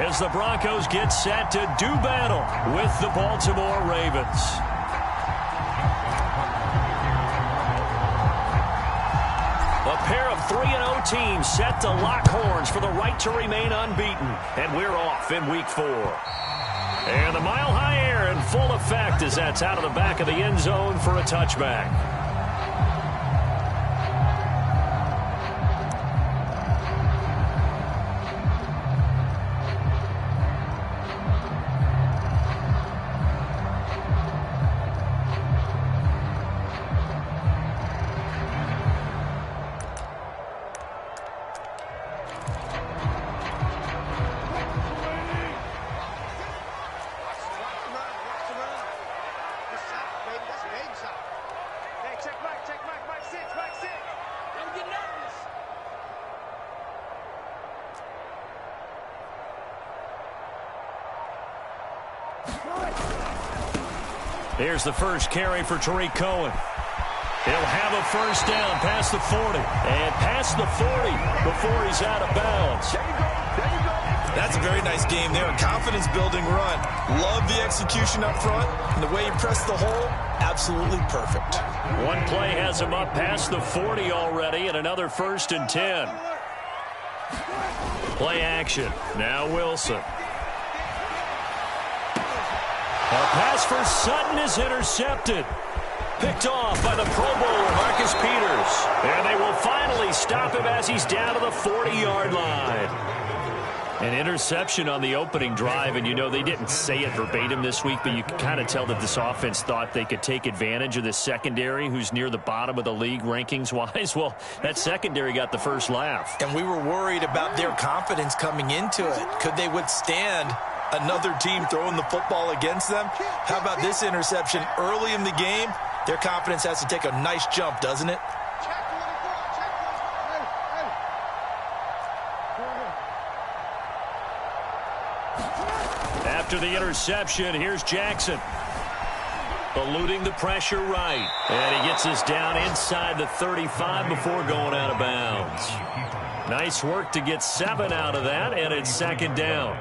as the Broncos get set to do battle with the Baltimore Ravens. A pair of 3-0 teams set to lock horns for the right to remain unbeaten. And we're off in Week 4. And the mile-high air in full effect as that's out of the back of the end zone for a touchback. Here's the first carry for Tariq Cohen. He'll have a first down past the 40. And past the 40 before he's out of bounds. That's a very nice game there. A confidence-building run. Love the execution up front. And the way he pressed the hole, absolutely perfect. One play has him up past the 40 already, and another 1st and 10. Play action. Now Wilson. A pass for Sutton is intercepted. Picked off by the Pro Bowler, Marcus Peters. And they will finally stop him as he's down to the 40-yard line. An interception on the opening drive, and you know they didn't say it verbatim this week, but you can kind of tell that this offense thought they could take advantage of this secondary who's near the bottom of the league rankings-wise. Well, that secondary got the first laugh. And we were worried about their confidence coming into it. Could they withstand another team throwing the football against them? How about this interception early in the game? Their confidence has to take a nice jump, doesn't it? After the interception, here's Jackson. Eluding the pressure right. And he gets us down inside the 35 before going out of bounds. Nice work to get 7 out of that, and it's 2nd down.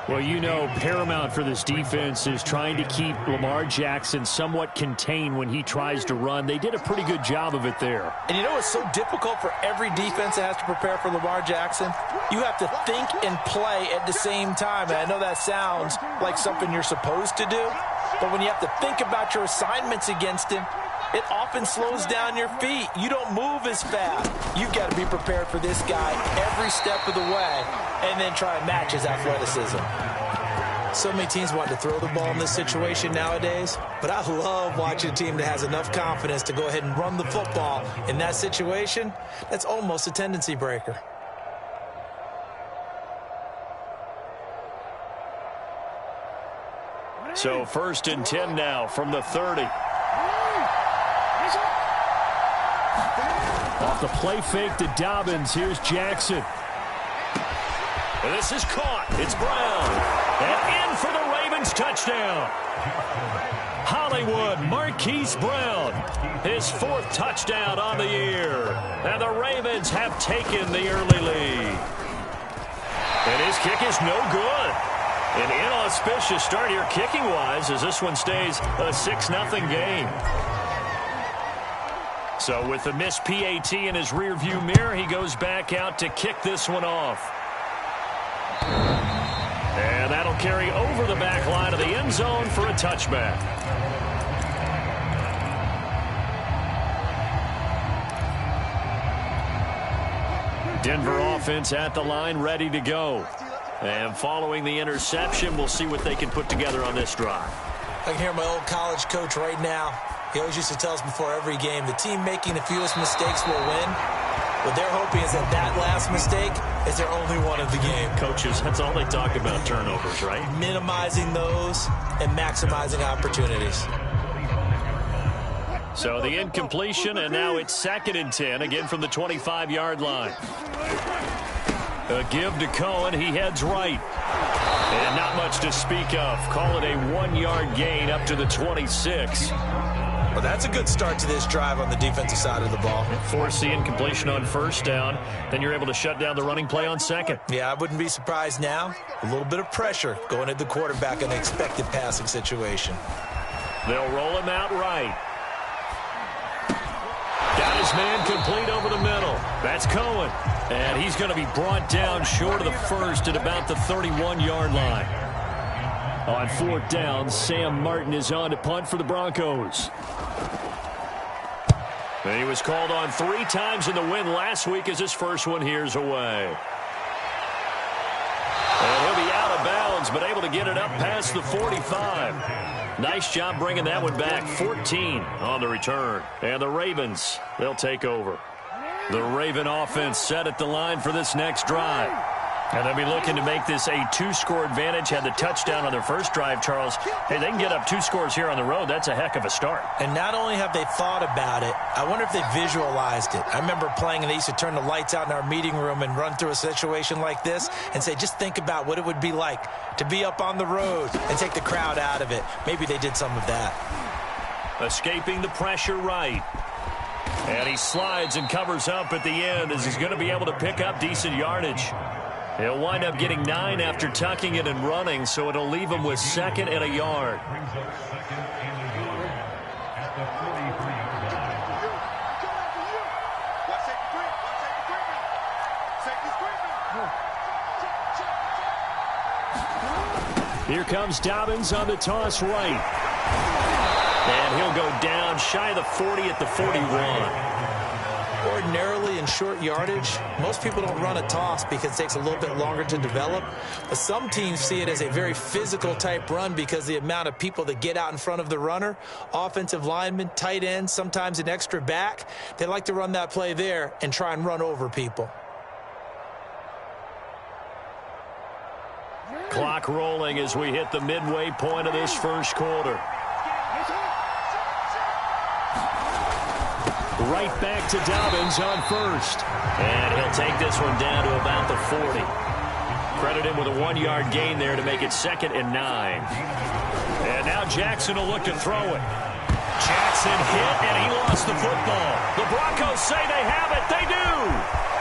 Well, you know, paramount for this defense is trying to keep Lamar Jackson somewhat contained when he tries to run. They did a pretty good job of it there. And you know it's so difficult for every defense that has to prepare for Lamar Jackson? You have to think and play at the same time. And I know that sounds like something you're supposed to do, but when you have to think about your assignments against him, it often slows down your feet. You don't move as fast. You've got to be prepared for this guy every step of the way and then try and match his athleticism. So many teams want to throw the ball in this situation nowadays, but I love watching a team that has enough confidence to go ahead and run the football in that situation. That's almost a tendency breaker. So 1st and 10 now from the 30. Off the play fake to Dobbins. Here's Jackson. And this is caught. It's Brown. And in for the Ravens touchdown. Hollywood Marquise Brown. His 4th touchdown on the year. And the Ravens have taken the early lead. And his kick is no good. An inauspicious start here kicking-wise as this one stays a 6-0 game. So with the missed PAT in his rearview mirror, he goes back out to kick this one off. And that'll carry over the back line of the end zone for a touchback. Denver offense at the line, ready to go. And following the interception, we'll see what they can put together on this drive. I can hear my old college coach right now. He always used to tell us before every game, the team making the fewest mistakes will win. What they're hoping is that that last mistake is their only one of the game. Coaches, that's all they talk about, turnovers, right? Minimizing those and maximizing opportunities. So the incompletion, and now it's 2nd and 10, again from the 25-yard line. A give to Cohen. He heads right. And not much to speak of. Call it a 1-yard gain up to the 26. Well, that's a good start to this drive on the defensive side of the ball. Forcing incompletion on first down. Then you're able to shut down the running play on second. Yeah, I wouldn't be surprised now. A little bit of pressure going at the quarterback in an expected passing situation. They'll roll him out right. Got his man complete over the middle. That's Cohen. And he's going to be brought down short of the first at about the 31-yard line. On fourth down, Sam Martin is on to punt for the Broncos. And he was called on 3 times in the win last week as his first one here's away. And he'll be out of bounds, but able to get it up past the 45. Nice job bringing that one back. 14 on the return. And the Ravens, they'll take over. The Raven offense set at the line for this next drive. And they'll be looking to make this a 2-score advantage. Had the touchdown on their first drive, Charles. Hey, they can get up 2 scores here on the road. That's a heck of a start. And not only have they thought about it, I wonder if they visualized it. I remember playing, and they used to turn the lights out in our meeting room and run through a situation like this and say, just think about what it would be like to be up on the road and take the crowd out of it. Maybe they did some of that. Escaping the pressure right. And he slides and covers up at the end as he's going to be able to pick up decent yardage. He'll wind up getting 9 after tucking it and running, so it'll leave him with 2nd and a yard. Here comes Dobbins on the toss right. And he'll go down shy of the 40 at the 41. Ordinarily in short yardage, most people don't run a toss because it takes a little bit longer to develop. But some teams see it as a very physical type run because the amount of people that get out in front of the runner, offensive linemen, tight ends, sometimes an extra back, they like to run that play there and try and run over people. Clock rolling as we hit the midway point of this first quarter. Right back to Dobbins on first. And he'll take this one down to about the 40. Credit him with a 1-yard gain there to make it 2nd and 9. And now Jackson will look to throw it. Jackson hit, and he lost the football. The Broncos say they have it. They do.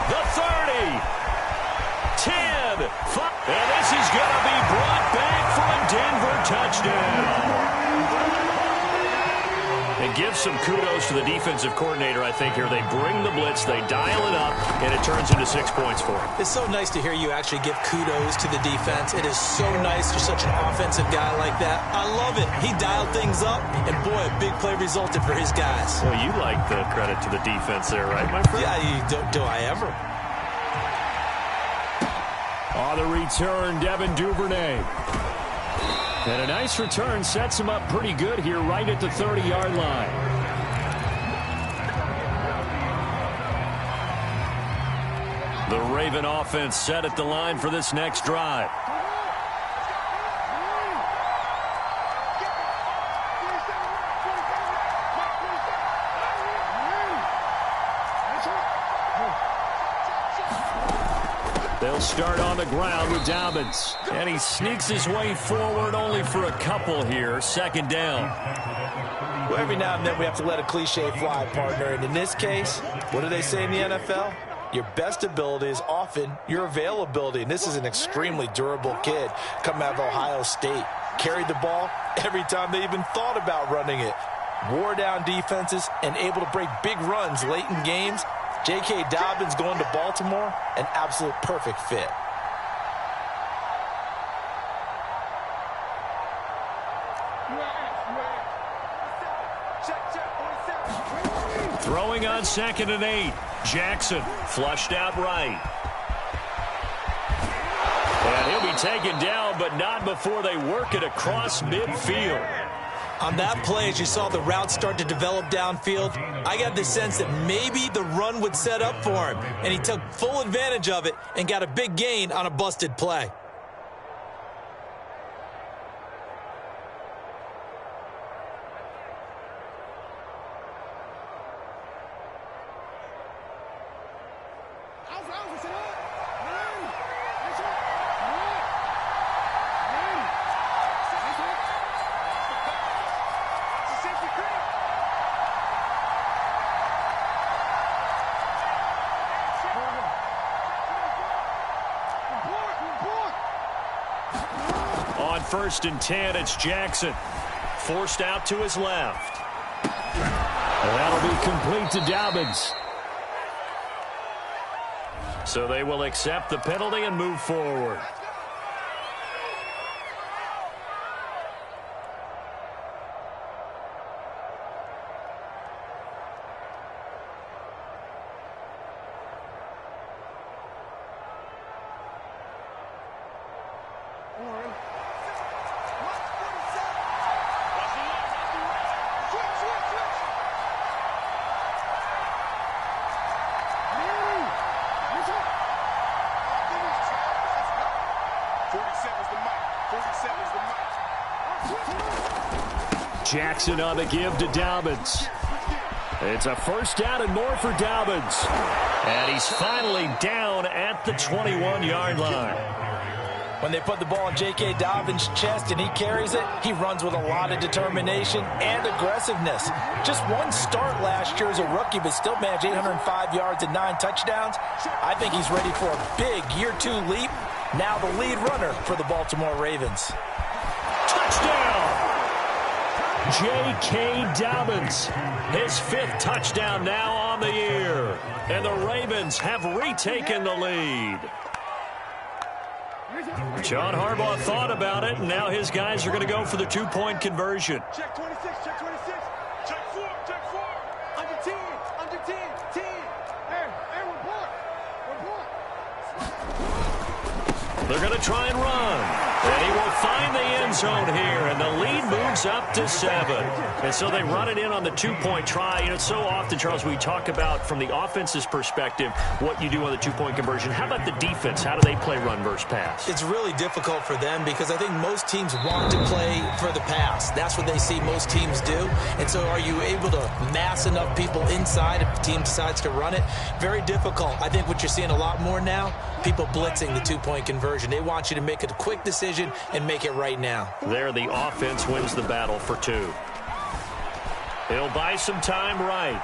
The 30. 10. 5. And this is going to be brought back for a Denver touchdown. And give some kudos to the defensive coordinator, I think, here. They bring the blitz, they dial it up, and it turns into 6 points for them. It's so nice to hear you actually give kudos to the defense. It is so nice. You're such an offensive guy like that. I love it. He dialed things up, and boy, a big play resulted for his guys. Well, you like the credit to the defense there, right, my friend? Yeah, do I ever? On the return, Devin Duvernay. And a nice return sets him up pretty good here right at the 30-yard line. The Raven offense set at the line for this next drive. They'll start on the ground with Dobbins. And he sneaks his way forward only for a couple here. 2nd down. Well, every now and then we have to let a cliche fly, partner. And in this case, what do they say in the NFL? Your best ability is often your availability. And this is an extremely durable kid coming out of Ohio State. Carried the ball every time they even thought about running it. Wore down defenses and able to break big runs late in games. J.K. Dobbins going to Baltimore, an absolute perfect fit. Throwing on 2nd and 8. Jackson flushed out right. And he'll be taken down, but not before they work it across midfield. On that play, as you saw the route start to develop downfield, I got the sense that maybe the run would set up for him, and he took full advantage of it and got a big gain on a busted play. on 1st and 10, it's Jackson. Forced out to his left. That'll be complete to Dobbins. So they will accept the penalty and move forward. Jackson on the give to Dobbins. It's a 1st down and more for Dobbins. And he's finally down at the 21-yard line. When they put the ball in J.K. Dobbins' chest and he carries it, he runs with a lot of determination and aggressiveness. Just one start last year as a rookie, but still managed 805 yards and 9 touchdowns. I think he's ready for a big year 2 leap. Now the lead runner for the Baltimore Ravens. Touchdown! J.K. Dobbins, his 5th touchdown now on the year. And the Ravens have retaken the lead. John Harbaugh thought about it, and now his guys are going to go for the 2-point conversion. Check 26, check 26. Check 4, check 4. Under 10, under 10, 10. Hey, report. They're going to try and run. And he will find the end zone here, and the lead moves up to 7. And so they run it in on the 2-point try. You know, so often, Charles, we talk about from the offense's perspective what you do on the 2-point conversion. How about the defense? How do they play run versus pass? It's really difficult for them because I think most teams want to play for the pass. That's what they see most teams do. And so are you able to mass enough people inside if the team decides to run it? Very difficult. I think what you're seeing a lot more now, people blitzing the 2-point conversion. They want you to make a quick decision and make it right now. There, the offense wins the battle for 2. He'll buy some time right.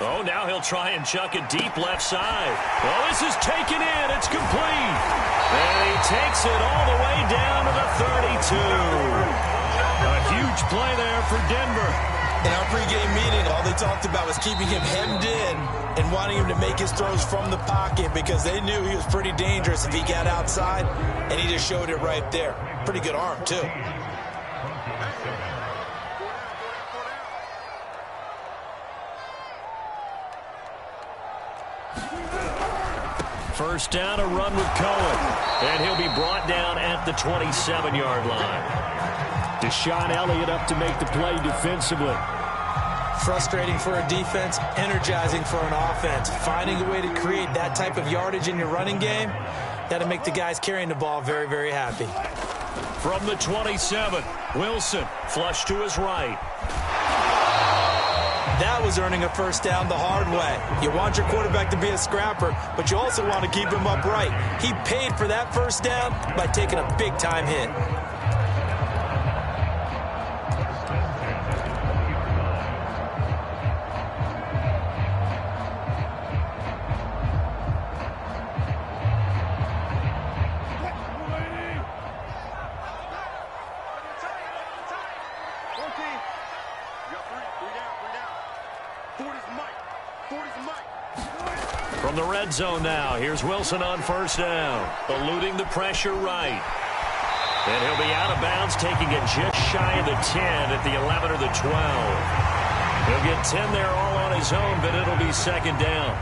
Oh, now he'll try and chuck it deep left side. Well, this is taken in. It's complete. And he takes it all the way down to the 32. A huge play there for Denver. In our pregame meeting, all they talked about was keeping him hemmed in and wanting him to make his throws from the pocket because they knew he was pretty dangerous if he got outside, and he just showed it right there. Pretty good arm, too. First down, a run with Cohen. And he'll be brought down at the 27-yard line. Deshaun Elliott up to make the play defensively. Frustrating for a defense, energizing for an offense. Finding a way to create that type of yardage in your running game, that'll make the guys carrying the ball very, very happy. From the 27, Wilson, flush to his right. That was earning a first down the hard way. You want your quarterback to be a scrapper, but you also want to keep him upright. He paid for that first down by taking a big-time hit. From the red zone now, here's Wilson on first down, eluding the pressure right. And he'll be out of bounds, taking it just shy of the 10 at the 11 or the 12. He'll get 10 there all on his own, but it'll be second down.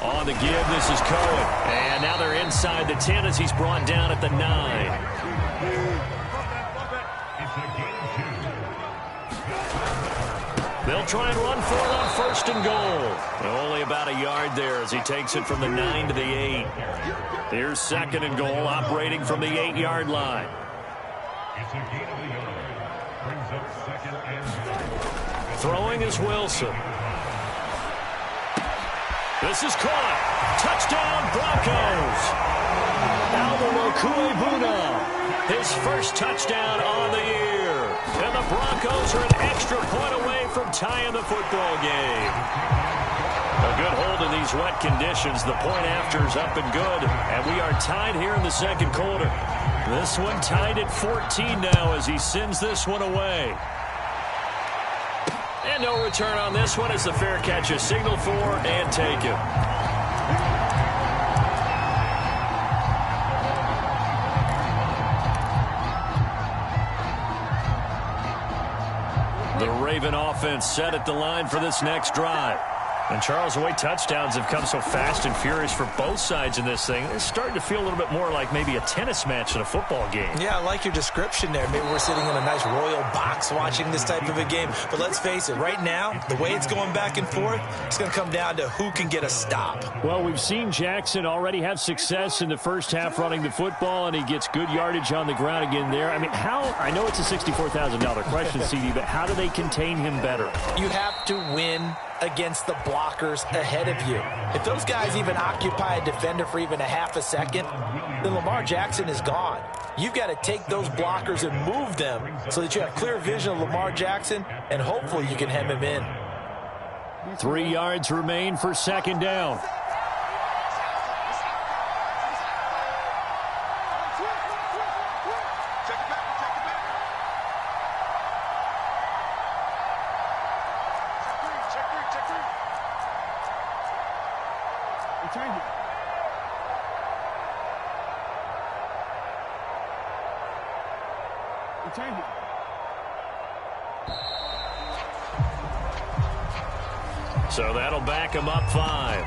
On the give, this is Cohen. And now they're inside the 10 as he's brought down at the 9. They'll try and run for it on first and goal. Only about a yard there as he takes it from the 9 to the 8. Here's second and goal, operating from the 8-yard line. Throwing is Wilson. This is caught. Touchdown, Broncos. Alvaro Cuebuna, his first touchdown on the year. And the Broncos are an extra point away from tying the football game. these wet conditions. The point after's up and good, and we are tied here in the second quarter. This one tied at 14 now as he sends this one away. And no return on this one as the fair catch is signaled for and taken. The Raven offense set at the line for this next drive. And, Charles, the way touchdowns have come so fast and furious for both sides in this thing, it's starting to feel a little bit more like maybe a tennis match in a football game. Yeah, I like your description there. Maybe we're sitting in a nice royal box watching this type of a game. But let's face it, right now, the way it's going back and forth, it's going to come down to who can get a stop. Well, we've seen Jackson already have success in the first half running the football, and he gets good yardage on the ground again there. I mean, I know it's a $64,000 question, CD, but how do they contain him better? You have to win against the blockers ahead of you. If those guys even occupy a defender for even a half a second, then Lamar Jackson is gone. You've got to take those blockers and move them so that you have clear vision of Lamar Jackson, and hopefully you can hem him in. 3 yards remain for second down. So that'll back him up 5.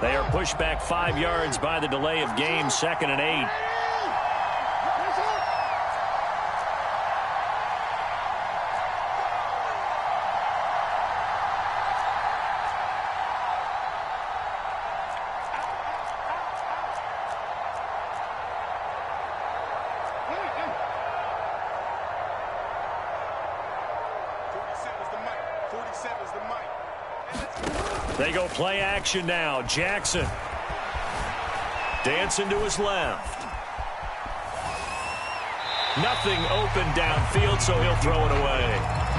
They are pushed back 5 yards by the delay of game, 2nd and 8. They go play action now. Jackson dancing to his left. Nothing open downfield, so he'll throw it away.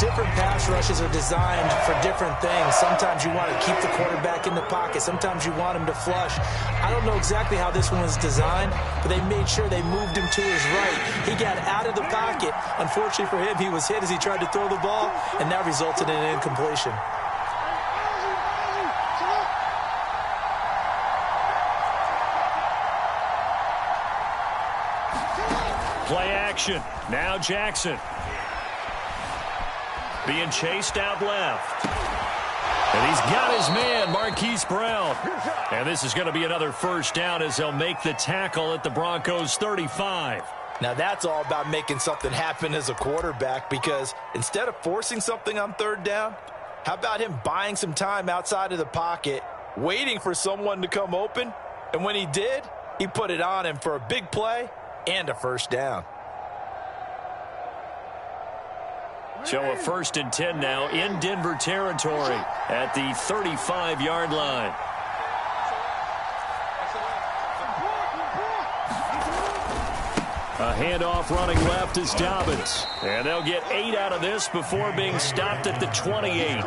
Different pass rushes are designed for different things. Sometimes you want to keep the quarterback in the pocket. Sometimes you want him to flush. I don't know exactly how this one was designed, but they made sure they moved him to his right. He got out of the pocket. Unfortunately for him, he was hit as he tried to throw the ball, and that resulted in an incompletion. Play action. Now Jackson. Being chased out left. And he's got his man, Marquise Brown. And this is going to be another first down as they'll make the tackle at the Broncos 35. Now that's all about making something happen as a quarterback, because instead of forcing something on 3rd down, how about him buying some time outside of the pocket, waiting for someone to come open? And when he did, he put it on him for a big play and a first down. So a 1st and 10 now in Denver territory at the 35-yard line. A handoff running left is Dobbins. And they'll get 8 out of this before being stopped at the 28.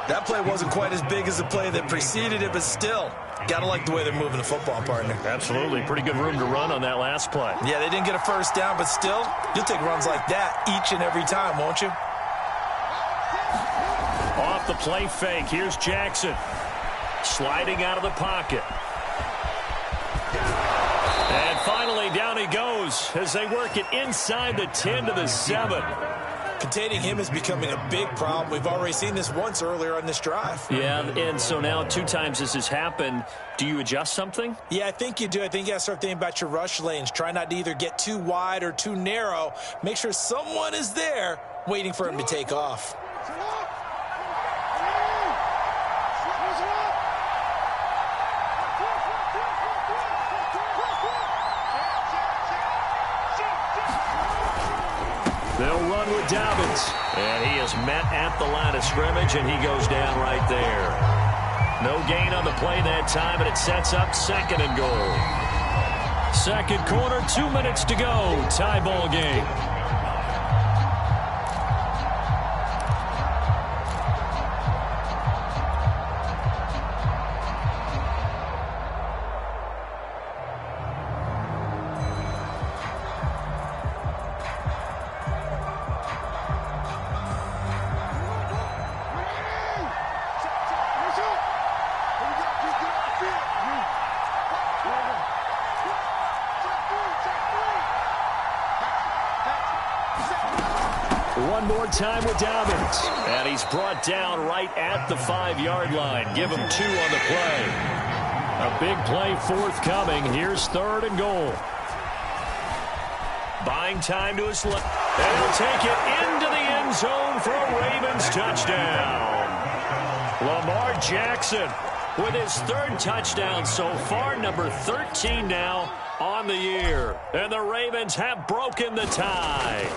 That play wasn't quite as big as the play that preceded it, but still, gotta like the way they're moving the football, partner. Absolutely. Pretty good room to run on that last play. Yeah, they didn't get a first down, but still, you'll take runs like that each and every time, won't you? Off the play fake, here's Jackson. Sliding out of the pocket. And finally, down he goes as they work it inside the 10 to the 7. Containing him is becoming a big problem. We've already seen this once earlier on this drive. Yeah, and so now 2 times this has happened. Do you adjust something? Yeah, I think you do. I think you got to start thinking about your rush lanes. Try not to either get too wide or too narrow. Make sure someone is there waiting for him to take off. They'll run with Dobbins. And he is met at the line of scrimmage, and he goes down right there. No gain on the play that time, and it sets up 2nd and goal. Second quarter, 2 minutes to go. Tie ball game. One more time with Dobbins. And he's brought down right at the 5-yard line. Give him 2 on the play. A big play forthcoming. Here's 3rd and goal. Buying time to his left. And he'll take it into the end zone for a Ravens touchdown. Lamar Jackson with his 3rd touchdown so far, number 13 now on the year. And the Ravens have broken the tie.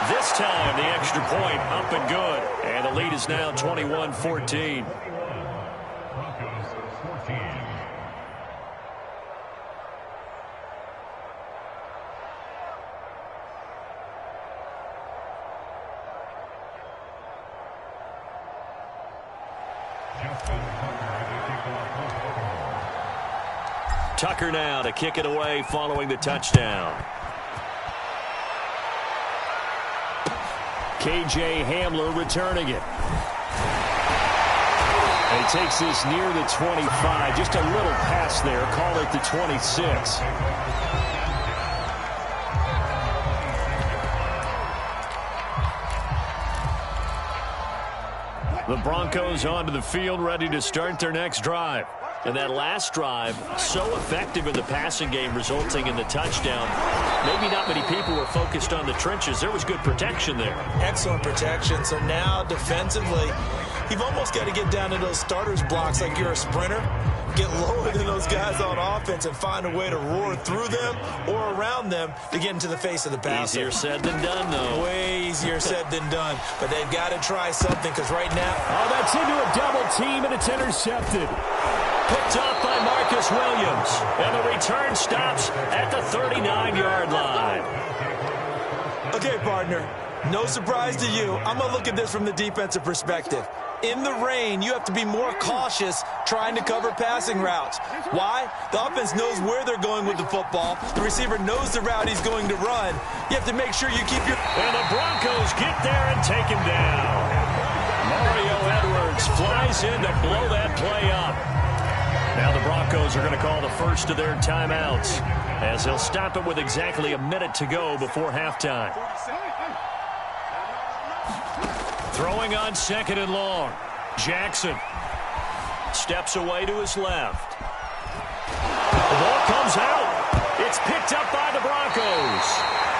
This time, the extra point up and good. And the lead is now 21-14. Tucker now to kick it away following the touchdown. K.J. Hamler returning it. And he takes this near the 25. Just a little pass there. Call it the 26. The Broncos onto the field, ready to start their next drive. And that last drive, so effective in the passing game, resulting in the touchdown. Maybe not many people were focused on the trenches. There was good protection there. Excellent protection. So now, defensively, you've almost got to get down to those starters blocks like you're a sprinter. Get lower than those guys on offense and find a way to roar through them or around them to get into the face of the passer. Easier said than done, though. Way easier said than done. But they've got to try something because right now... Oh, that's into a double team, and it's intercepted. Picked off by Marcus Williams. And the return stops at the 39-yard line. Okay, partner. No surprise to you. I'm going to look at this from the defensive perspective. In the rain, you have to be more cautious trying to cover passing routes. Why? The offense knows where they're going with the football. The receiver knows the route he's going to run. You have to make sure you keep your... And the Broncos get there and take him down. Mario Edwards flies in to blow that play up. Now the Broncos are going to call the first of their timeouts as they'll stop it with exactly a minute to go before halftime. Throwing on 2nd and long. Jackson steps away to his left. The ball comes out. It's picked up by the Broncos.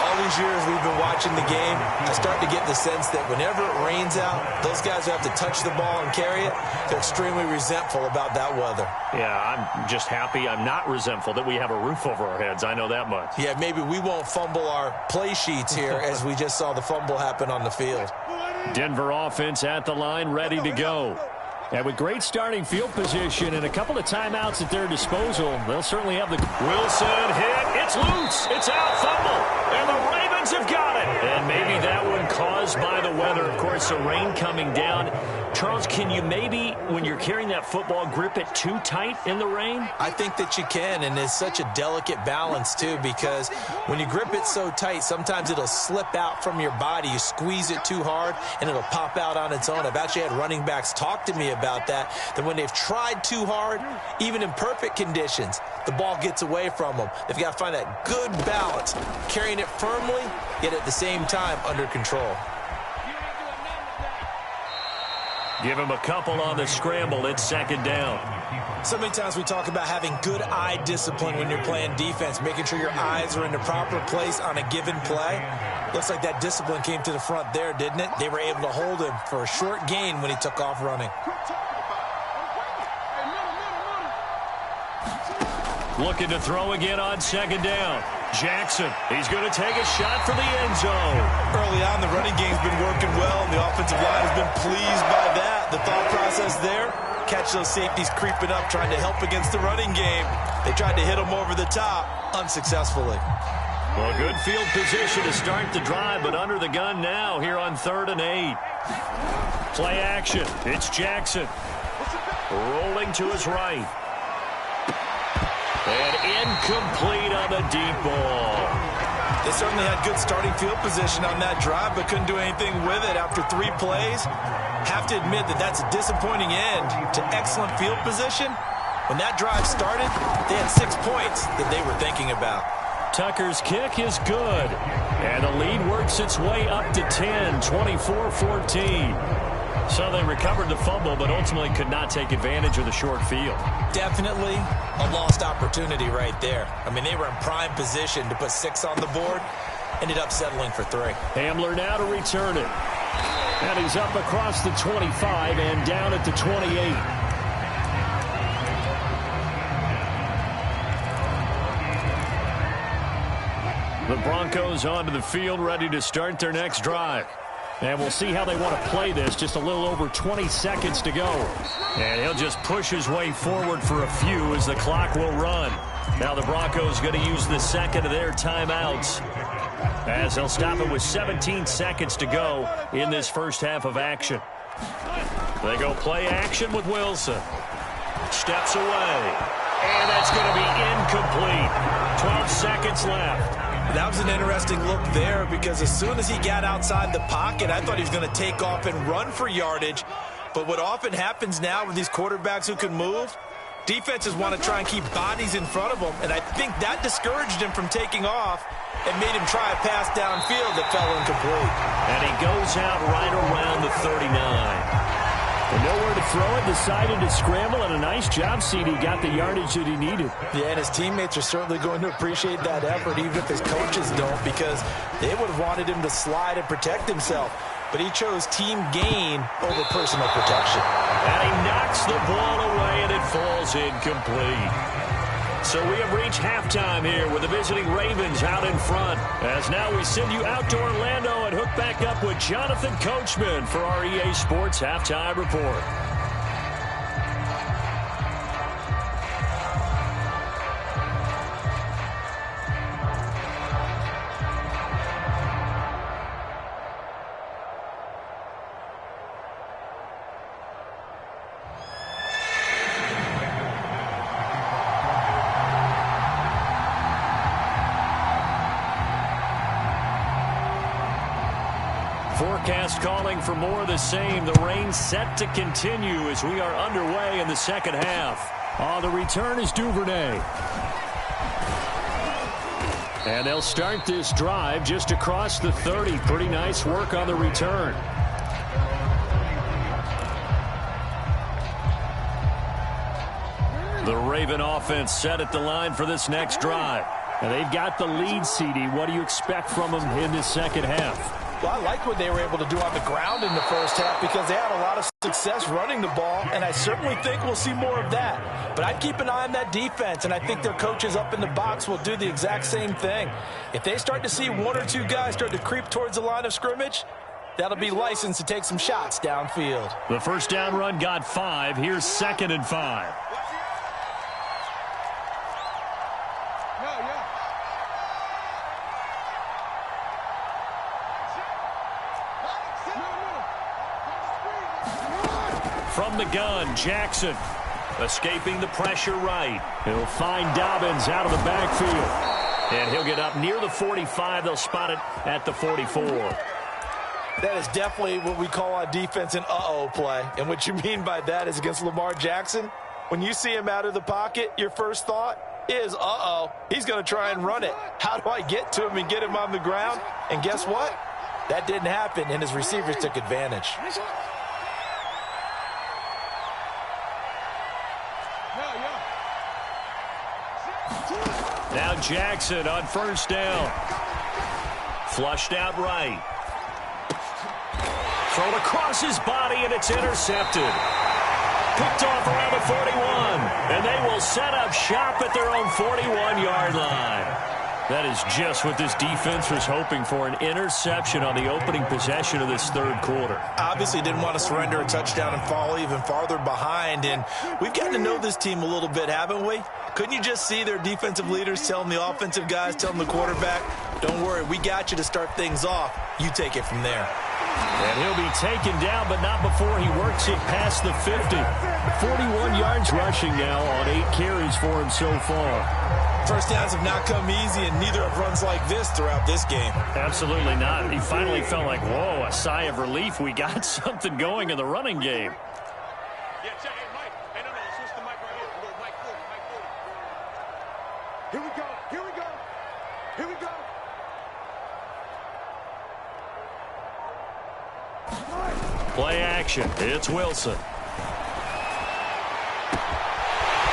All these years we've been watching the game, I start to get the sense that whenever it rains out, those guys who have to touch the ball and carry it, they're extremely resentful about that weather. Yeah, I'm just happy I'm not resentful that we have a roof over our heads. I know that much. Yeah, maybe we won't fumble our play sheets here as we just saw the fumble happen on the field. Denver offense at the line, ready to go. And with great starting field position and a couple of timeouts at their disposal, they'll certainly have the... Wilson hit. It's loose. It's out. Fumble. And the Ravens have got it. And maybe that one caused by the weather. Of course, the rain coming down. Charles, can you maybe, when you're carrying that football, grip it too tight in the rain? I think that you can, and it's such a delicate balance, too, because when you grip it so tight, sometimes it'll slip out from your body. You squeeze it too hard, and it'll pop out on its own. I've actually had running backs talk to me about that when they've tried too hard, even in perfect conditions, the ball gets away from them. They've got to find that good balance, carrying it firmly, yet at the same time under control. Give him a couple on the scramble. It's 2nd down. So many times we talk about having good eye discipline when you're playing defense, making sure your eyes are in the proper place on a given play. Looks like that discipline came to the front there, didn't it? They were able to hold him for a short gain when he took off running. Looking to throw again on 2nd down. Jackson, he's going to take a shot for the end zone. Early on, the running game's been working well, and the offensive line has been pleased by that. The thought process there, catch those safeties creeping up, trying to help against the running game. They tried to hit them over the top, unsuccessfully. Well, good field position to start the drive, but under the gun now here on 3rd and 8. Play action. It's Jackson. Rolling to his right. And incomplete on the deep ball. They certainly had good starting field position on that drive, but couldn't do anything with it after 3 plays. Have to admit that that's a disappointing end to excellent field position. When that drive started, they had 6 points that they were thinking about. Tucker's kick is good. And the lead works its way up to 10, 24-14. So they recovered the fumble, but ultimately could not take advantage of the short field. Definitely a lost opportunity right there. I mean, they were in prime position to put 6 on the board. Ended up settling for 3. Hamler now to return it. And he's up across the 25 and down at the 28. The Broncos onto the field, ready to start their next drive. And we'll see how they want to play this. Just a little over 20 seconds to go. And he'll just push his way forward for a few as the clock will run. Now the Broncos going to use the second of their timeouts, as they'll stop it with 17 seconds to go in this first half of action. They go play action with Wilson. Steps away. And that's going to be incomplete. 12 seconds left. That was an interesting look there, because as soon as he got outside the pocket, I thought he was going to take off and run for yardage. But what often happens now with these quarterbacks who can move, defenses want to try and keep bodies in front of them, and I think that discouraged him from taking off and made him try a pass downfield that fell incomplete. And he goes out right around the 39. And nowhere to throw it, decided to scramble, and a nice job, CD. Got the yardage that he needed. Yeah, and his teammates are certainly going to appreciate that effort, even if his coaches don't, because they would have wanted him to slide and protect himself. But he chose team gain over personal protection. And he knocks the ball away, and it falls incomplete. So we have reached halftime here with the visiting Ravens out in front. As now we send you out to Orlando and hook back up with Jonathan Coachman for our EA Sports Halftime Report. Forecast calling for more of the same. The rain set to continue as we are underway in the second half. The return is Duvernay. And they'll start this drive just across the 30. Pretty nice work on the return. The Raven offense set at the line for this next drive. And they've got the lead, CD. What do you expect from them in this second half? Well, I like what they were able to do on the ground in the first half, because they had a lot of success running the ball, and I certainly think we'll see more of that. But I'd keep an eye on that defense, and I think their coaches up in the box will do the exact same thing. If they start to see 1 or 2 guys start to creep towards the line of scrimmage, that'll be licensed to take some shots downfield. The first down run got 5. Here's 2nd and 5. From the gun, Jackson escaping the pressure right. He'll find Dobbins out of the backfield. And he'll get up near the 45. They'll spot it at the 44. That is definitely what we call on defense an uh-oh play. And what you mean by that is against Lamar Jackson, when you see him out of the pocket, your first thought is, uh-oh, he's going to try and run it. How do I get to him and get him on the ground? And guess what? That didn't happen, and his receivers took advantage. Now Jackson on first down. Flushed out right. Thrown across his body, and it's intercepted. Picked off around the 41. And they will set up shop at their own 41-yard line. That is just what this defense was hoping for, an interception on the opening possession of this third quarter. Obviously didn't want to surrender a touchdown and fall even farther behind, and we've gotten to know this team a little bit, haven't we? Couldn't you just see their defensive leaders telling the offensive guys, telling the quarterback, don't worry, we got you to start things off. You take it from there. And he'll be taken down, but not before he works it past the 50. 41 yards rushing now on 8 carries for him so far. First downs have not come easy, and neither have runs like this throughout this game. Absolutely not. He finally felt like, whoa, a sigh of relief. We got something going in the running game. Yeah, check it, Mike. Hey, no, switch the mic right here. We'll go Mike 40, Mike 40. Here we go, here we go, here we go. Play action. It's Wilson.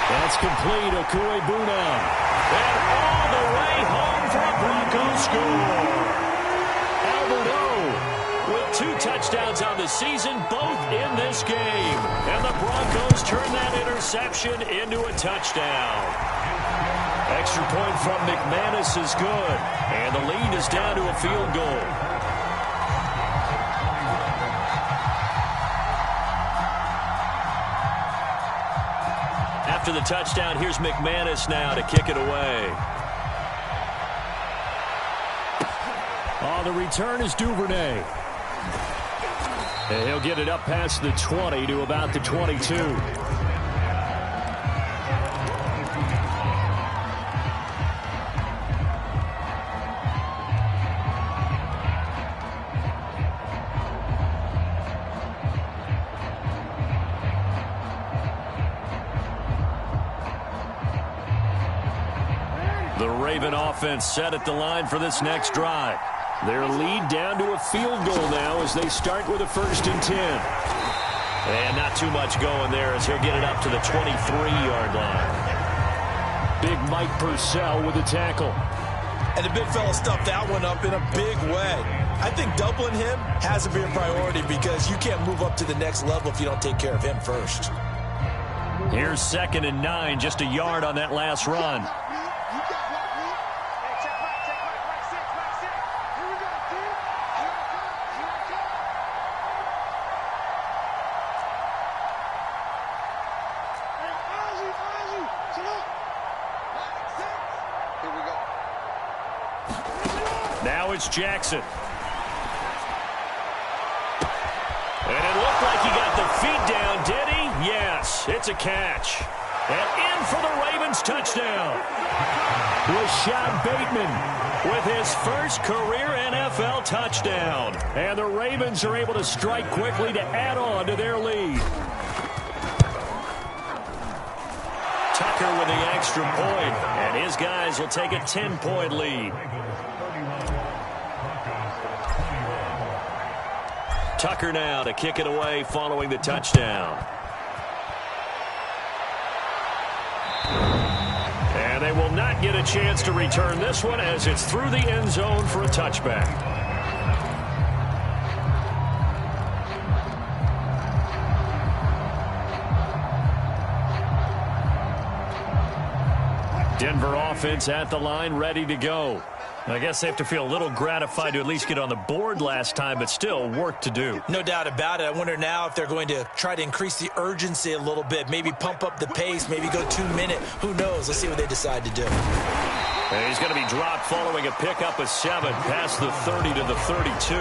That's complete. Okue-Bunam. And all the way home for a Broncos score. Albert O with 2 touchdowns on the season, both in this game. And the Broncos turn that interception into a touchdown. Extra point from McManus is good. And the lead is down to a field goal. After the touchdown, here's McManus now to kick it away. On the return is Duvernay. And he'll get it up past the 20 to about the 22. The Raven offense set at the line for this next drive. Their lead down to a field goal now as they start with a 1st and 10. And not too much going there as he'll get it up to the 23-yard line. Big Mike Purcell with the tackle. And the big fella stuffed that one up in a big way. I think doubling him has to be a priority because you can't move up to the next level if you don't take care of him first. Here's 2nd and 9, just a yard on that last run. Now it's Jackson. And it looked like he got the feet down, did he? Yes, it's a catch. And in for the Ravens touchdown. Rashad Bateman with his first career NFL touchdown. And the Ravens are able to strike quickly to add on to their lead. Tucker with the extra point, and his guys will take a 10-point lead. Tucker now to kick it away following the touchdown. And they will not get a chance to return this one as it's through the end zone for a touchback. Denver offense at the line, ready to go. I guess they have to feel a little gratified to at least get on the board last time, but still work to do. No doubt about it. I wonder now if they're going to try to increase the urgency a little bit, maybe pump up the pace, maybe go 2-minute. Who knows? Let's see what they decide to do. And he's going to be dropped following a pickup of 7 past the 30 to the 32.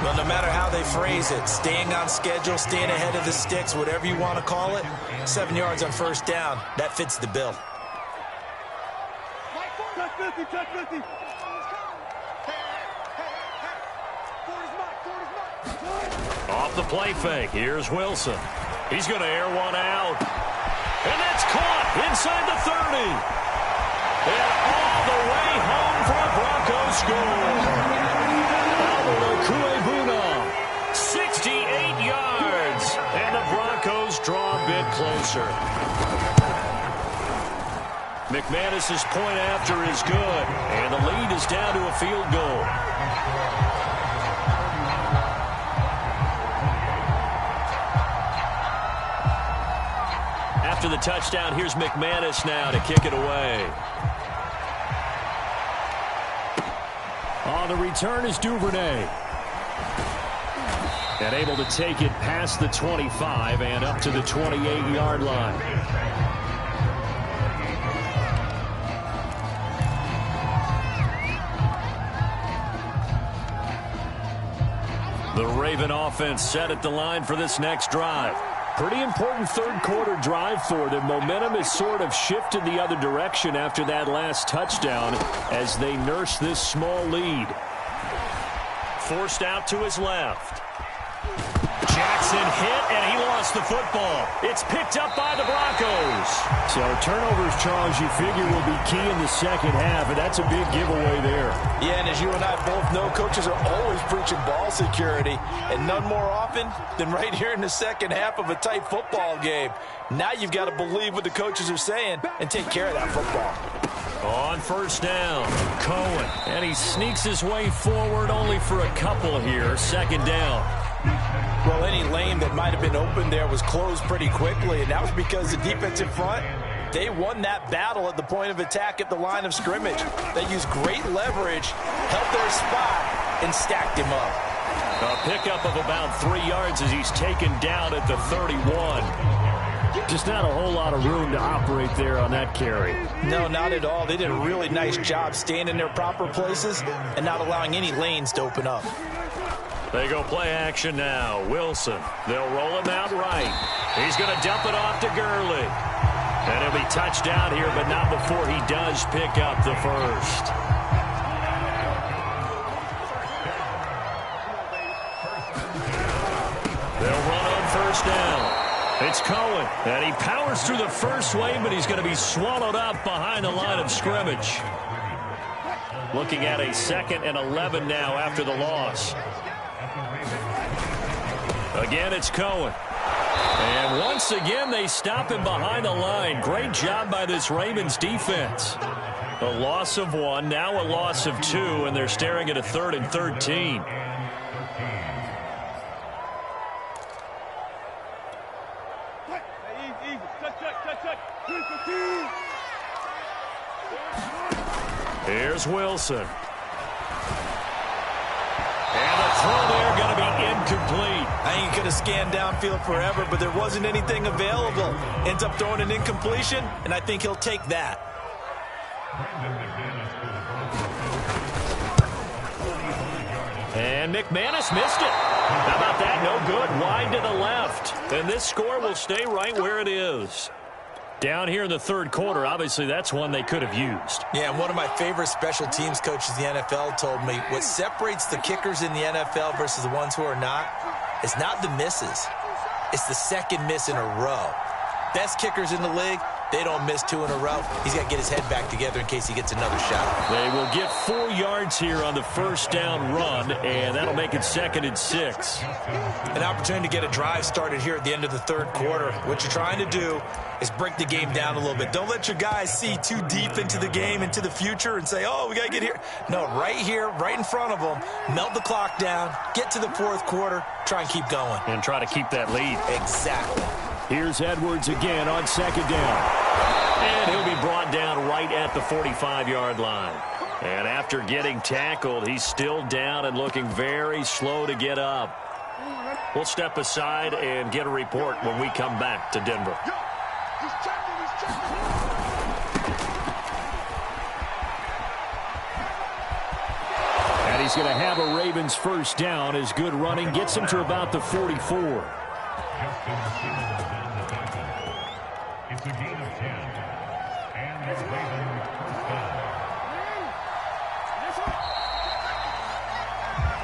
Well, no matter how they phrase it, staying on schedule, staying ahead of the sticks, whatever you want to call it, 7 yards on 1st down, that fits the bill. Touch 50. Off the play fake. Here's Wilson. He's going to air one out. And that's caught inside the 30. And all the way home for a Broncos score. Okue-Bunam, 68 yards. And the Broncos draw a bit closer. McManus's point after is good, and the lead is down to a field goal. After the touchdown, here's McManus now to kick it away. On the return is Duvernay. And able to take it past the 25 and up to the 28-yard line. The Raven offense set at the line for this next drive. Pretty important third quarter drive for them. Momentum has sort of shifted the other direction after that last touchdown as they nurse this small lead. Forced out to his left. Jackson hit, and he lost the football. It's picked up by the Broncos. So turnovers, Charles, you figure will be key in the second half, and that's a big giveaway there. Yeah, and as you and I both know, coaches are always preaching ball security, and none more often than right here in the second half of a tight football game. Now you've got to believe what the coaches are saying and take care of that football. On first down, Cohen, and he sneaks his way forward only for a couple here. Second down. Well, any lane that might have been open there was closed pretty quickly, and that was because the defensive front, they won that battle at the point of attack at the line of scrimmage. They used great leverage, held their spot, and stacked him up. A pickup of about 3 yards as he's taken down at the 31. Just not a whole lot of room to operate there on that carry. No, not at all. They did a really nice job staying in their proper places and not allowing any lanes to open up. They go play action now. Wilson. They'll roll him out right. He's going to dump it off to Gurley. And he'll be touched down here, but not before he does pick up the first. They'll run on first down. It's Cohen, and he powers through the first wave, but he's going to be swallowed up behind the line of scrimmage. Looking at a 2nd and 11 now after the loss. Again, it's Cohen. And once again, they stop him behind the line. Great job by this Ravens defense. A loss of 1, now a loss of 2, and they're staring at a 3rd and 13. Here's Wilson. And the throw there going to be incomplete. I ain't going to scan downfield forever, but there wasn't anything available. Ends up throwing an incompletion, and I think he'll take that. And McManus missed it. How about that? No good. Wide to the left. And this score will stay right where it is. Down here in the third quarter, obviously that's one they could have used. Yeah, and one of my favorite special teams coaches in the NFL told me what separates the kickers in the NFL versus the ones who are not is not the misses. It's the second miss in a row. Best kickers in the league, they don't miss 2 in a row. He's got to get his head back together in case he gets another shot. They will get 4 yards here on the first down run, and that'll make it 2nd and 6. An opportunity to get a drive started here at the end of the third quarter. What you're trying to do is break the game down a little bit. Don't let your guys see too deep into the game, into the future, and say, oh, we got to get here. No, right here, right in front of them, melt the clock down, get to the fourth quarter, try and keep going. And try to keep that lead. Exactly. Here's Edwards again on second down. And he'll be brought down right at the 45-yard line. And after getting tackled, he's still down and looking very slow to get up. We'll step aside and get a report when we come back to Denver. And he's going to have a Ravens first down as good running gets him to about the 44. It's a gain of 10. And the Ravens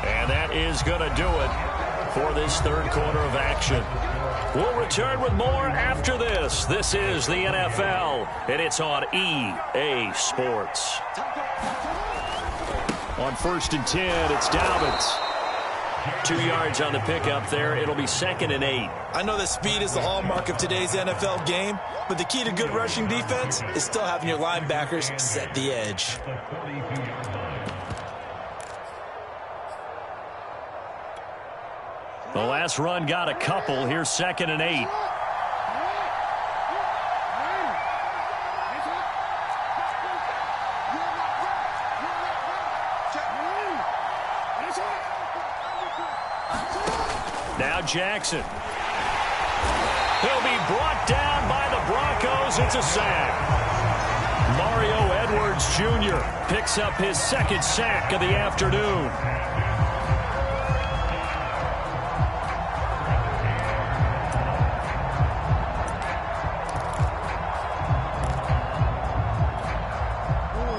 And that is going to do it for this third quarter of action. We'll return with more after this. This is the NFL, and it's on EA Sports. On 1st and 10, it's Dobbins. 2 yards on the pickup there. It'll be 2nd and 8. I know that speed is the hallmark of today's NFL game, but the key to good rushing defense is still having your linebackers set the edge. The last run got a couple. Here's 2nd and 8. Now Jackson. He'll be brought down by the Broncos. It's a sack. Mario Edwards Jr. picks up his second sack of the afternoon.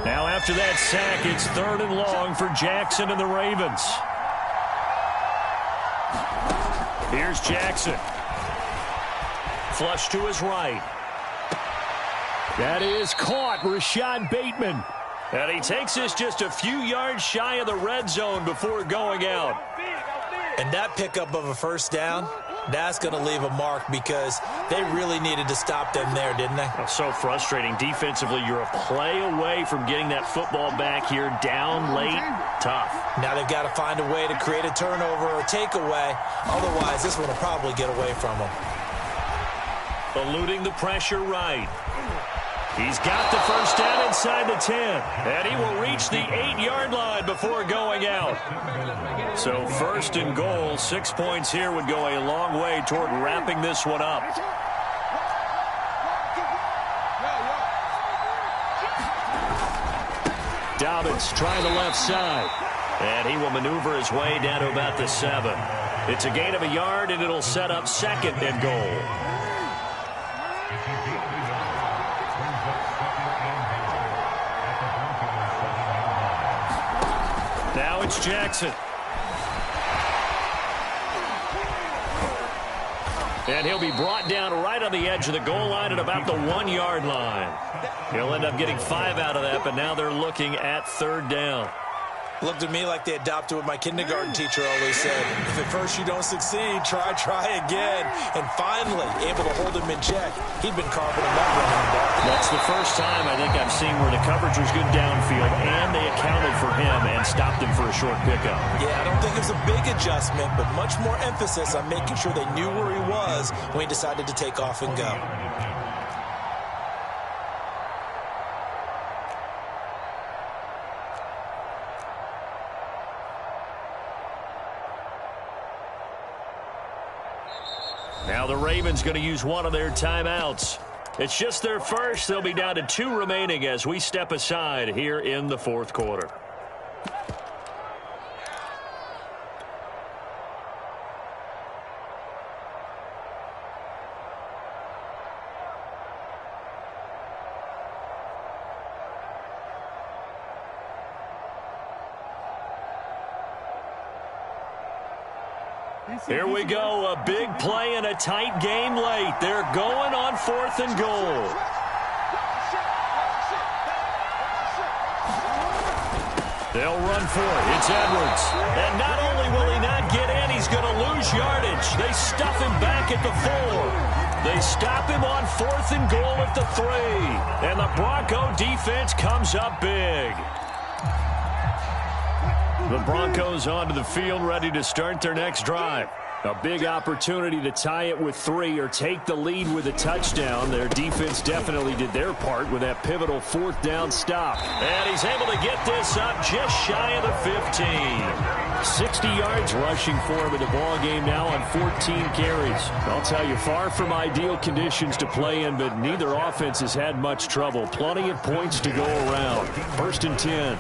Now after that sack, it's 3rd and long for Jackson and the Ravens. Here's Jackson. Flush to his right. That is caught. Rashad Bateman. And he takes this just a few yards shy of the red zone before going out. And that pickup of a first down, that's going to leave a mark because they really needed to stop them there, didn't they? Oh, so frustrating. Defensively, you're a play away from getting that football back here down late. Tough. Now they've got to find a way to create a turnover or takeaway. Otherwise, this one will probably get away from them. Eluding the pressure right. He's got the first down inside the 10. And he will reach the 8-yard line before going out. So 1st and goal, 6 points here would go a long way toward wrapping this one up. Dobbins trying the left side. And he will maneuver his way down to about the 7. It's a gain of a yard, and it'll set up 2nd and goal. Now it's Jackson. And he'll be brought down right on the edge of the goal line at about the 1-yard line. He'll end up getting 5 out of that, but now they're looking at 3rd down. Looked at me like they adopted what my kindergarten teacher always said. If at first you don't succeed, try again. And finally, able to hold him in check. He'd been carving him up running the ball. That's the first time I think I've seen where the coverage was good downfield and they accounted for him and stopped him for a short pickup. Yeah, I don't think it was a big adjustment, but much more emphasis on making sure they knew where he was when he decided to take off and go. Now the Ravens going to use one of their timeouts. It's just their first. They'll be down to 2 remaining as we step aside here in the 4th quarter. Here we go, a big play and a tight game late. They're going on 4th and goal. They'll run for it. It's Edwards. And not only will he not get in, he's going to lose yardage. They stuff him back at the 4. They stop him on 4th and goal at the 3. And the Bronco defense comes up big. The Broncos onto the field, ready to start their next drive. A big opportunity to tie it with 3 or take the lead with a touchdown. Their defense definitely did their part with that pivotal 4th down stop. And he's able to get this up just shy of the 15. 60 yards rushing for him in the ball game now on 14 carries. I'll tell you, far from ideal conditions to play in, but neither offense has had much trouble. Plenty of points to go around. 1st and 10.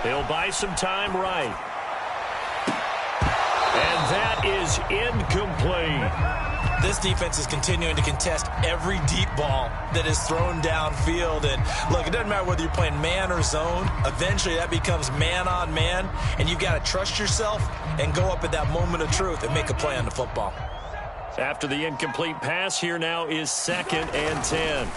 He'll buy some time right. And that is incomplete. This defense is continuing to contest every deep ball that is thrown downfield. And look, it doesn't matter whether you're playing man or zone. Eventually that becomes man on man. And you've got to trust yourself and go up at that moment of truth and make a play on the football. After the incomplete pass, here now is 2nd and 10.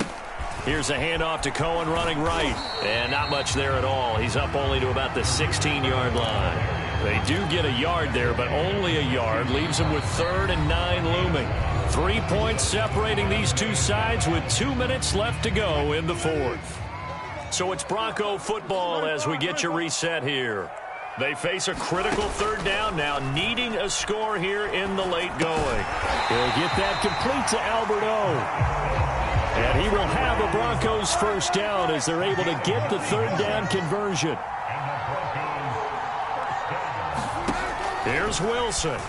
Here's a handoff to Cohen running right. And not much there at all. He's up only to about the 16-yard line. They do get a yard there, but only a yard. Leaves them with 3rd and 9 looming. 3 points separating these two sides with 2 minutes left to go in the 4th. So it's Bronco football as we get you reset here. They face a critical 3rd down now, needing a score here in the late going. He'll get that complete to Albert O. And he will have a Broncos first down as they're able to get the 3rd down conversion. Here's Wilson.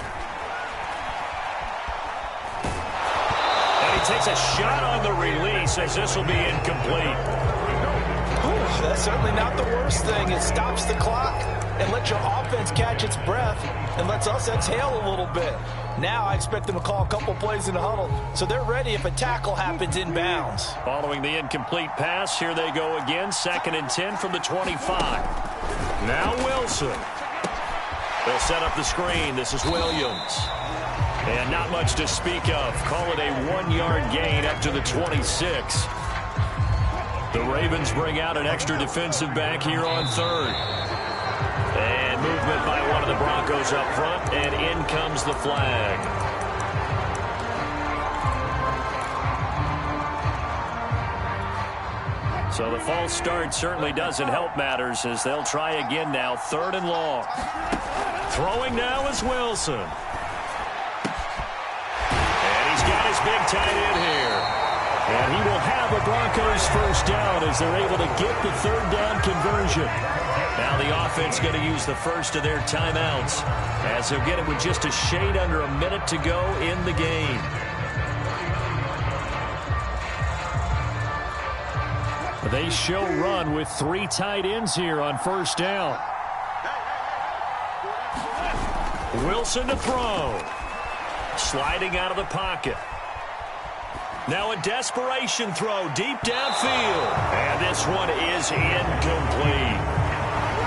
takes a shot on the release as this will be incomplete. Ooh, that's certainly not the worst thing. It stops the clock and lets your offense catch its breath and lets us exhale a little bit. Now I expect them to call a couple plays in the huddle, so they're ready if a tackle happens inbounds. Following the incomplete pass, here they go again. 2nd and 10 from the 25. Now Wilson. They'll set up the screen. This is Williams. And not much to speak of. Call it a 1-yard gain up to the 26. The Ravens bring out an extra defensive back here on 3rd. And movement by one of the Broncos up front, and in comes the flag. So the false start certainly doesn't help matters as they'll try again now. 3rd and long. Throwing now is Wilson. And he's got his big tight end here. And he will have a Broncos first down as they're able to get the 3rd down conversion. Now the offense going to use the first of their timeouts as they'll get it with just a shade under a minute to go in the game. They show run with 3 tight ends here on first down. Wilson to throw. Sliding out of the pocket. Now a desperation throw deep downfield. And this one is incomplete.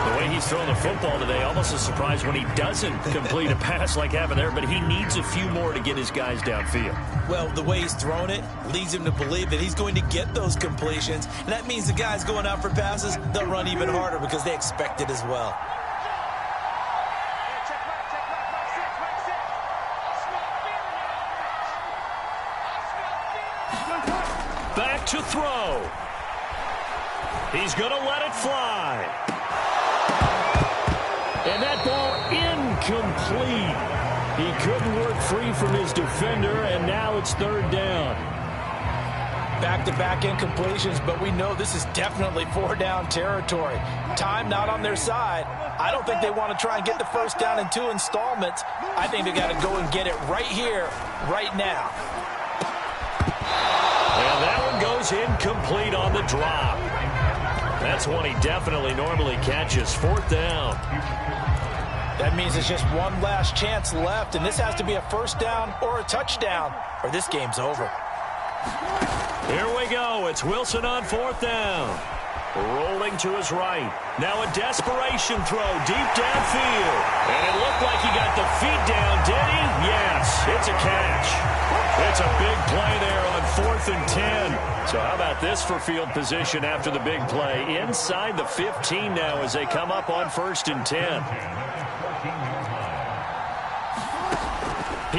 The way he's throwing the football today, almost a surprise when he doesn't complete a pass like happened there, but he needs a few more to get his guys downfield. Well, the way he's thrown it leads him to believe that he's going to get those completions, and that means the guys going out for passes, they'll run even harder because they expect it as well. Back to throw. He's going to let it fly. And that ball incomplete. He couldn't work free from his defender, and now it's 3rd down. Back-to-back incompletions, but we know this is definitely 4-down territory. Time not on their side. I don't think they want to try and get the first down in 2 installments. I think they got to go and get it right here, right now. And that one goes incomplete on the drop. That's one he definitely normally catches. 4th down. That means it's just one last chance left, and this has to be a first down or a touchdown, or this game's over. Here we go. It's Wilson on 4th down. Rolling to his right. Now a desperation throw deep downfield. And it looked like he got the feet down, did he? Yes, it's a catch. It's a big play there on 4th and 10. So how about this for field position after the big play? Inside the 15 now as they come up on 1st and 10.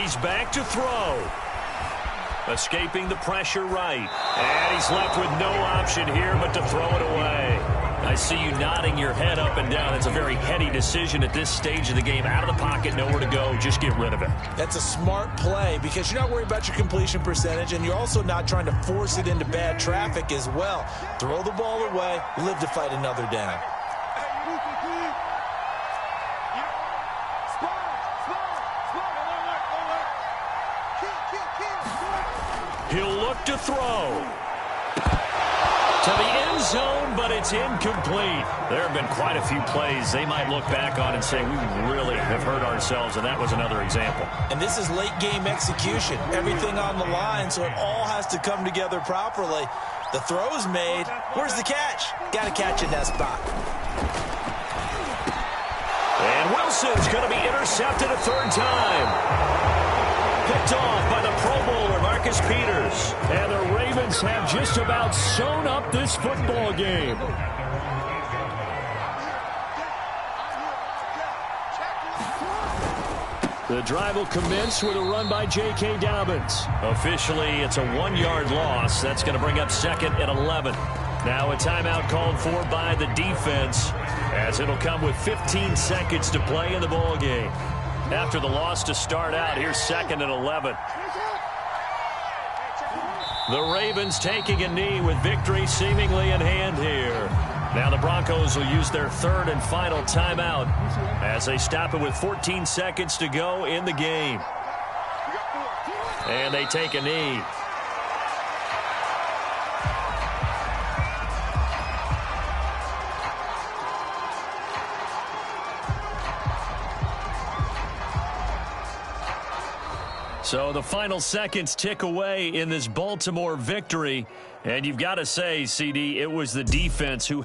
He's back to throw. Escaping the pressure right. And he's left with no option here but to throw it away. I see you nodding your head up and down. It's a very heady decision at this stage of the game. Out of the pocket, nowhere to go. Just get rid of it. That's a smart play because you're not worried about your completion percentage, and you're also not trying to force it into bad traffic as well. Throw the ball away, live to fight another down. He'll look to throw. To the end zone, but it's incomplete. There have been quite a few plays they might look back on and say, we really have hurt ourselves, and that was another example. And this is late-game execution. Everything on the line, so it all has to come together properly. The throw's made. Where's the catch? Got to catch in that spot. And Wilson's going to be intercepted a 3rd time. Picked off by the Pro Bowler, Marcus Peters. And the Ravens have just about sewn up this football game. The drive will commence with a run by J.K. Dobbins. Officially, it's a 1-yard loss. That's going to bring up 2nd and 11. Now a timeout called for by the defense, as it'll come with 15 seconds to play in the ball game. After the loss to start out, here's 2nd and 11. The Ravens taking a knee with victory seemingly in hand here. Now the Broncos will use their 3rd and final timeout as they stop it with 14 seconds to go in the game. And they take a knee. So the final seconds tick away in this Baltimore victory. And you've got to say, CD, it was the defense who